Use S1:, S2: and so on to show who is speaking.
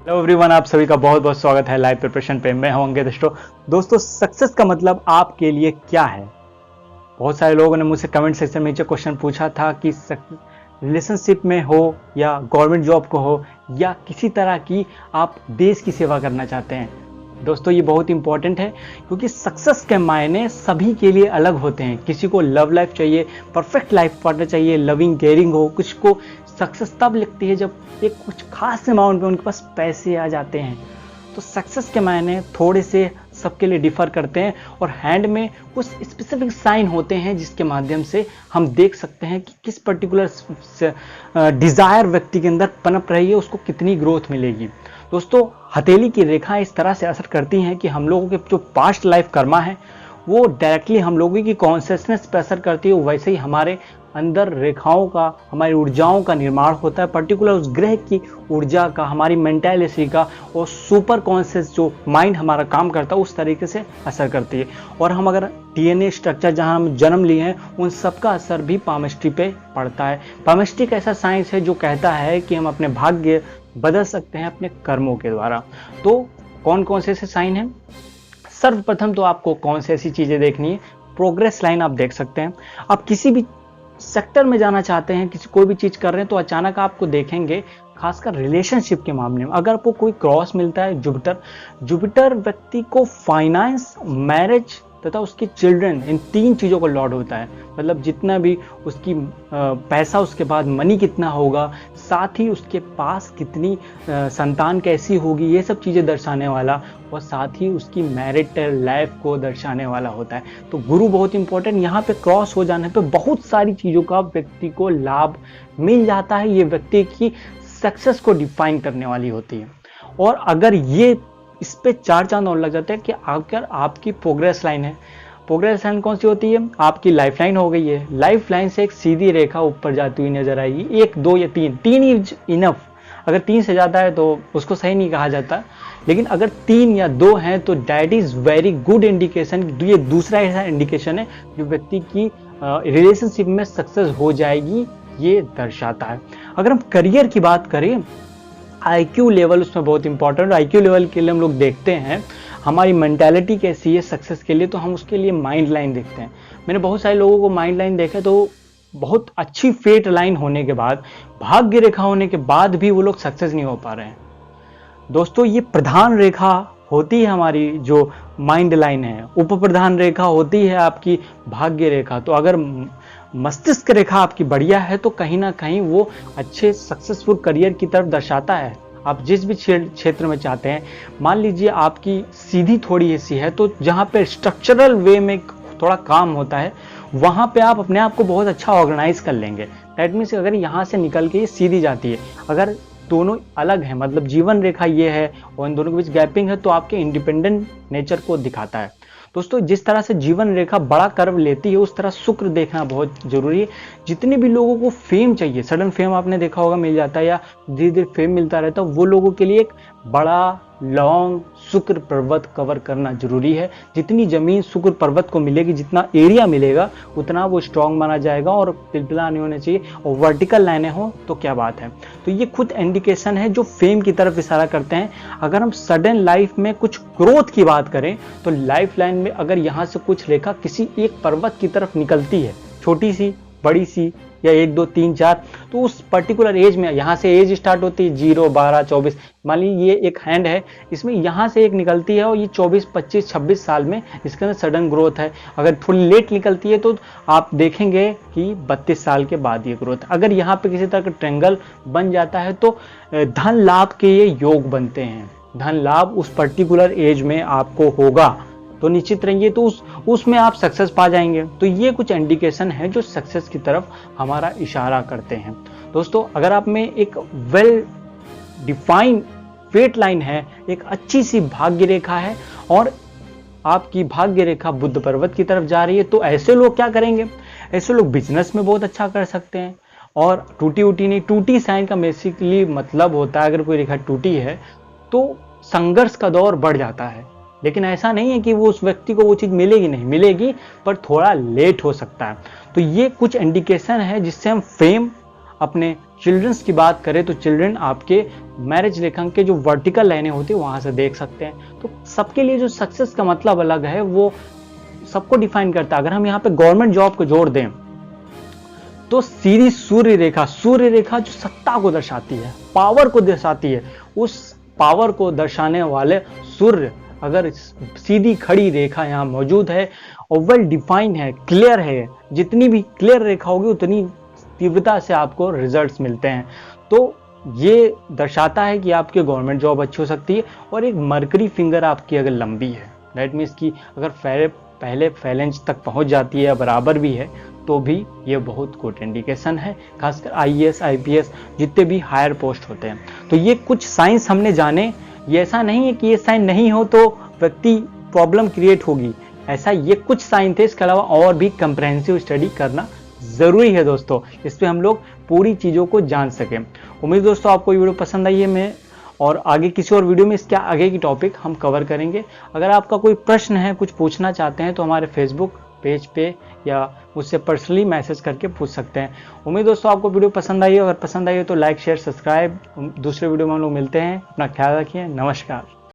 S1: Hello everyone, आप सभी का बहुत बहुत स्वागत है लाइव प्रिपरेशन पे। मैं हूं अंकित स्टो। दोस्तों, सक्सेस का मतलब आपके लिए क्या है? बहुत सारे लोगों ने मुझसे कमेंट सेक्शन में नीचे क्वेश्चन पूछा था कि रिलेशनशिप में हो या गवर्नमेंट जॉब को हो या किसी तरह की आप देश की सेवा करना चाहते हैं। दोस्तों, ये बहुत इंपॉर्टेंट है क्योंकि सक्सेस के मायने सभी के लिए अलग होते हैं। किसी को लव लाइफ चाहिए, परफेक्ट लाइफ पार्टनर चाहिए, लविंग केयरिंग हो। कुछ को सक्सेस तब लगती है जब एक कुछ खास अमाउंट में उनके पास पैसे आ जाते हैं। तो सक्सेस के मायने थोड़े से सबके लिए डिफर करते हैं और हैंड में कुछ स्पेसिफिक साइन होते हैं जिसके माध्यम से हम देख सकते हैं कि किस पर्टिकुलर डिजायर व्यक्ति के अंदर पनप रही है, उसको कितनी ग्रोथ मिलेगी। दोस्तों, हथेली की रेखाएं इस तरह से असर करती हैं कि हम लोगों के जो पास्ट लाइफ कर्मा है वो डायरेक्टली हम लोगों की कॉन्शियसनेस पर असर करती है। वैसे ही हमारे अंदर रेखाओं का, हमारी ऊर्जाओं का निर्माण होता है, पर्टिकुलर उस ग्रह की ऊर्जा का, हमारी मेंटालिटी का और सुपर कॉन्शियस जो माइंड हमारा काम करता है उस तरीके से असर करती है। और हम अगर डीएनए स्ट्रक्चर जहां हम जन्म लिए हैं उन सब का असर भी पामिस्ट्री पे पड़ता है। पामिस्ट्री एक ऐसा साइंस है जो कहता है कि हम अपने भाग्य बदल सकते हैं अपने कर्मों के द्वारा। तो कौन कौन से ऐसे साइन हैं? सर्वप्रथम तो आपको कौन सी ऐसी चीजें देखनी है? प्रोग्रेस लाइन आप देख सकते हैं। आप किसी भी सेक्टर में जाना चाहते हैं, किसी कोई भी चीज कर रहे हैं, तो अचानक आपको देखेंगे, खासकर रिलेशनशिप के मामले में अगर आपको कोई क्रॉस मिलता है जुपिटर व्यक्ति को फाइनेंस, मैरिज तथा उसके चिल्ड्रन, इन तीन चीजों को लॉर्ड होता है। मतलब जितना भी उसकी पैसा, उसके बाद मनी कितना होगा, साथ ही उसके पास कितनी संतान कैसी होगी, ये सब चीजें दर्शाने वाला, और साथ ही उसकी मैरिटल लाइफ को दर्शाने वाला होता है। तो गुरु बहुत इंपॉर्टेंट। यहाँ पे क्रॉस हो जाने पे बहुत सारी चीजों का व्यक्ति को लाभ मिल जाता है। ये व्यक्ति की सक्सेस को डिफाइन करने वाली होती है। और अगर ये इस पे चार चांद और लग जाते हैं कि अगर आपकी प्रोग्रेस लाइन है, प्रोग्रेस लाइन कौन सी होती है? आपकी लाइफ लाइन हो गई है। लाइफ लाइन से एक सीधी रेखा ऊपर जाती हुई नजर आएगी, एक, दो या तीन। तीन इज इनफ। अगर तीन से ज्यादा है तो उसको सही नहीं कहा जाता, लेकिन अगर तीन या दो हैं तो that is very good indication. ये दूसरा ऐसा इंडिकेशन है जो व्यक्ति की रिलेशनशिप में सक्सेस हो जाएगी, ये दर्शाता है। अगर हम करियर की बात करें, आईक्यू लेवल उसमें बहुत इंपॉर्टेंट। आईक्यू लेवल के लिए हम लोग देखते हैं हमारी मेंटालिटी कैसी है सक्सेस के लिए, तो हम उसके लिए माइंड लाइन देखते हैं। मैंने बहुत सारे लोगों को माइंड लाइन देखा, तो बहुत अच्छी फेट लाइन होने के बाद, भाग्य रेखा होने के बाद भी वो लोग सक्सेस नहीं हो पा रहे हैं। दोस्तों, ये प्रधान रेखा होती है हमारी जो माइंड लाइन है, उप प्रधान रेखा होती है आपकी भाग्य रेखा। तो अगर मस्तिष्क रेखा आपकी बढ़िया है तो कहीं ना कहीं वो अच्छे सक्सेसफुल करियर की तरफ दर्शाता है। आप जिस भी क्षेत्र में चाहते हैं, मान लीजिए आपकी सीधी थोड़ी सी है, तो जहाँ पे स्ट्रक्चरल वे में थोड़ा काम होता है वहाँ पे आप अपने आप को बहुत अच्छा ऑर्गेनाइज कर लेंगे। दैट मीन्स अगर यहाँ से निकल के ये सीधी जाती है, अगर दोनों अलग हैं, मतलब जीवन रेखा ये है और इन दोनों के बीच गैपिंग है, तो आपके इंडिपेंडेंट नेचर को दिखाता है। दोस्तों, जिस तरह से जीवन रेखा बड़ा कर्व लेती है उस तरह शुक्र देखना बहुत जरूरी है। जितने भी लोगों को फेम चाहिए, सडन फेम आपने देखा होगा मिल जाता है या धीरे धीरे फेम मिलता रहता है, वो लोगों के लिए एक बड़ा लॉन्ग शुक्र पर्वत कवर करना जरूरी है। जितनी जमीन शुक्र पर्वत को मिलेगी, जितना एरिया मिलेगा, उतना वो स्ट्रांग माना जाएगा और पिलपिला नहीं होने चाहिए, और वर्टिकल लाइनें हो तो क्या बात है। तो ये खुद इंडिकेशन है जो फेम की तरफ इशारा करते हैं। अगर हम सडन लाइफ में कुछ ग्रोथ की बात करें तो लाइफ लाइन में अगर यहाँ से कुछ रेखा किसी एक पर्वत की तरफ निकलती है, छोटी सी, बड़ी सी, या 1, 2, 3, 4, तो उस पर्टिकुलर एज में, यहाँ से एज स्टार्ट होती है 0, 12, 24, मान लीजिए ये एक हैंड है, इसमें यहाँ से एक निकलती है और ये 24, 25, 26 साल में इसके अंदर सडन ग्रोथ है। अगर थोड़ी लेट निकलती है तो आप देखेंगे कि 32 साल के बाद ये ग्रोथ। अगर यहाँ पे किसी तरह का ट्रेंगल बन जाता है तो धन लाभ के ये योग बनते हैं। धन लाभ उस पर्टिकुलर एज में आपको होगा तो निश्चित रहिए, तो उसमें आप सक्सेस पा जाएंगे। तो ये कुछ इंडिकेशन है जो सक्सेस की तरफ हमारा इशारा करते हैं। दोस्तों, अगर आप में एक वेल डिफाइंड फेट लाइन है, एक अच्छी सी भाग्य रेखा है और आपकी भाग्य रेखा बुद्ध पर्वत की तरफ जा रही है, तो ऐसे लोग क्या करेंगे? ऐसे लोग बिजनेस में बहुत अच्छा कर सकते हैं। और टूटी उटी नहीं, टूटी साइन का बेसिकली मतलब होता है अगर कोई रेखा टूटी है तो संघर्ष का दौर बढ़ जाता है। लेकिन ऐसा नहीं है कि वो उस व्यक्ति को वो चीज मिलेगी, नहीं मिलेगी, पर थोड़ा लेट हो सकता है। तो ये कुछ इंडिकेशन है जिससे हम फेम, अपने चिल्ड्रंस की बात करें तो चिल्ड्रन आपके मैरिज रेखांक के जो वर्टिकल लाइनें होती है वहां से देख सकते हैं। तो सबके लिए जो सक्सेस का मतलब अलग है वो सबको डिफाइन करता है। अगर हम यहाँ पे गवर्नमेंट जॉब को जोड़ दें तो सीधी सूर्य रेखा जो सत्ता को दर्शाती है, पावर को दर्शाती है, उस पावर को दर्शाने वाले सूर्य अगर सीधी खड़ी रेखा यहाँ मौजूद है और वेल डिफाइन है, क्लियर है, जितनी भी क्लियर रेखा होगी उतनी तीव्रता से आपको रिजल्ट्स मिलते हैं। तो ये दर्शाता है कि आपकी गवर्नमेंट जॉब अच्छी हो सकती है। और एक मरकरी फिंगर आपकी अगर लंबी है, दैट मीन्स कि अगर पहले फेलेंज तक पहुंच जाती है या बराबर भी है तो भी ये बहुत गुड इंडिकेशन है, खासकर आईएएस आईपीएस जितने भी हायर पोस्ट होते हैं। तो ये कुछ साइंस हमने जाने, ये ऐसा नहीं है कि ये साइन नहीं हो तो व्यक्ति प्रॉब्लम क्रिएट होगी, ऐसा ये कुछ साइन थे। इसके अलावा और भी कंप्रहेंसिव स्टडी करना जरूरी है दोस्तों, इस पे हम लोग पूरी चीज़ों को जान सकें। उम्मीद दोस्तों आपको ये वीडियो पसंद आई है। मैं और आगे किसी और वीडियो में इसके आगे की टॉपिक हम कवर करेंगे। अगर आपका कोई प्रश्न है, कुछ पूछना चाहते हैं तो हमारे फेसबुक पेज पे या मुझसे पर्सनली मैसेज करके पूछ सकते हैं। उम्मीद दोस्तों आपको वीडियो पसंद आई है। अगर पसंद आई है तो लाइक शेयर सब्सक्राइब। दूसरे वीडियो में हम लोग मिलते हैं। अपना ख्याल रखिए। नमस्कार।